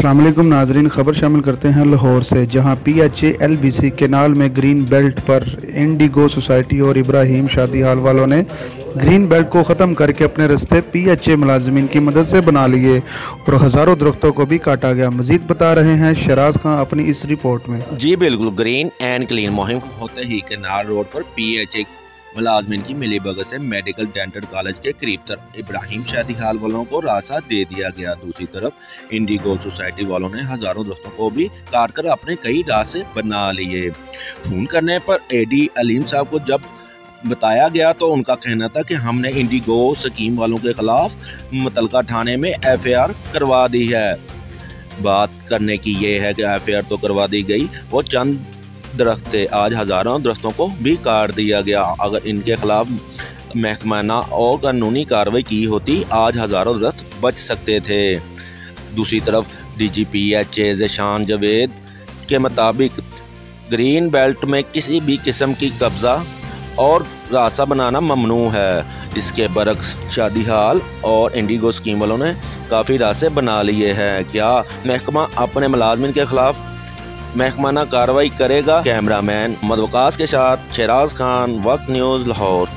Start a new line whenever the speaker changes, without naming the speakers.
अस्सलाम वालेकुम नाजरीन, खबर शामिल करते हैं लाहौर से, जहां PHA LBC केनाल में ग्रीन बेल्ट पर इंडिगो सोसाइटी और इब्राहिम शादी हाल वालों ने ग्रीन बेल्ट को ख़त्म करके अपने रास्ते PHA मुलाजमीन की मदद से बना लिए और हज़ारों दरख्तों को भी काटा गया। मजीद बता रहे हैं शराज खां अपनी इस रिपोर्ट में।
जी बिल्कुल, ग्रीन एंड क्लीन मुहिम होते ही केनाल रोड पर PHA मुलाजमीन की मिली भगत से मेडिकल डेंटल कॉलेज के करीब तर इब्राहिम शादी हाल वालों को रास्ता दे दिया गया। दूसरी तरफ इंडिगो सोसाइटी वालों ने हजारों दरख्तों को भी काट कर अपने कई रास्ते बना लिए। फोन करने पर AD अलीम साहब को जब बताया गया तो उनका कहना था कि हमने इंडिगो स्कीम वालों के खिलाफ मुतलका थाने में FIR करवा दी है। बात करने की ये है कि FIR तो करवा दी गई, वो चंद दरख्त थे, आज हजारों दरख्तों को भी काट दिया गया। अगर इनके खिलाफ महकमाना और कानूनी कार्रवाई की होती, आज हजारों दरख्त बच सकते थे। दूसरी तरफ DGP PHA ज़ेशान जावेद के मुताबिक ग्रीन बेल्ट में किसी भी किस्म की कब्जा और रास्ता बनाना ममनू है। इसके बरक्स शादी हाल और इंडिगो स्कीम वालों ने काफ़ी रास्ते बना लिए हैं। क्या महकमा अपने मुलाजमिन के खिलाफ महकमाना कार्रवाई करेगा? कैमरामैन मोहम्मद वकास के साथ शराज खान, वक्त न्यूज़, लाहौर।